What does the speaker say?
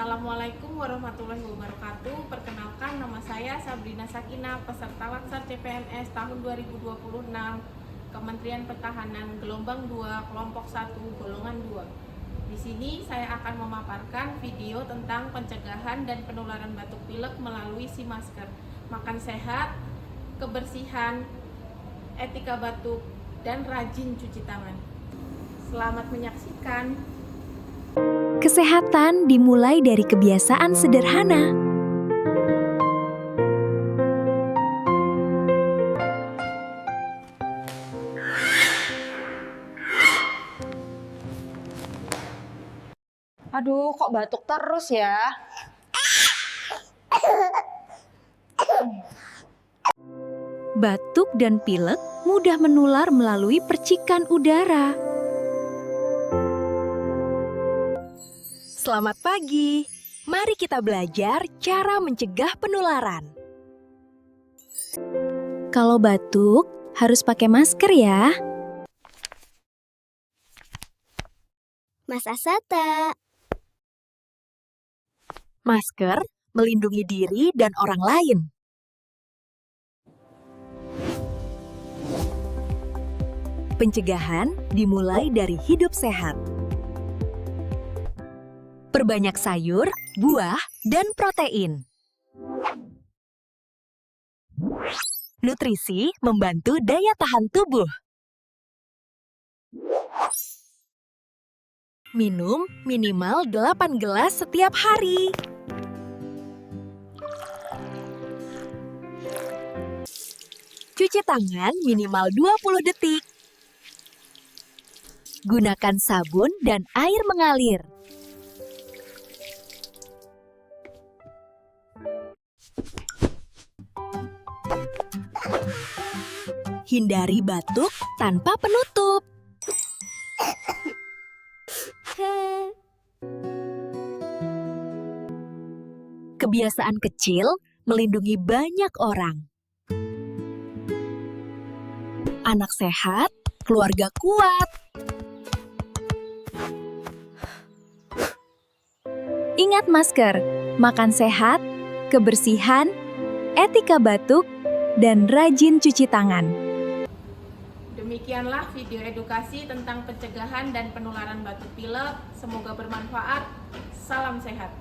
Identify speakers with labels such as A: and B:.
A: Assalamualaikum warahmatullahi wabarakatuh. Perkenalkan, nama saya Sabrina Sakinah, peserta Latsar CPNS tahun 2026, Kementerian Pertahanan gelombang 2, kelompok 1, golongan 2. Di sini saya akan memaparkan video tentang pencegahan dan penularan batuk pilek melalui si masker, makan sehat, kebersihan, etika batuk, dan rajin cuci tangan. Selamat menyaksikan.
B: Kesehatan dimulai dari kebiasaan sederhana.
C: Aduh, kok batuk terus ya?
B: Batuk dan pilek mudah menular melalui percikan udara. Selamat pagi. Mari kita belajar cara mencegah penularan. Kalau batuk, harus pakai masker ya.
D: Mas Asata.
B: Masker melindungi diri dan orang lain. Pencegahan dimulai dari hidup sehat. Perbanyak sayur, buah, dan protein. Nutrisi membantu daya tahan tubuh. Minum minimal 8 gelas setiap hari. Cuci tangan minimal 20 detik. Gunakan sabun dan air mengalir. Hindari batuk tanpa penutup. Kebiasaan kecil melindungi banyak orang. Anak sehat, keluarga kuat. Ingat masker, makan sehat, kebersihan, etika batuk, dan rajin cuci tangan.
A: Demikianlah video edukasi tentang pencegahan dan penularan batuk pilek. Semoga bermanfaat. Salam sehat.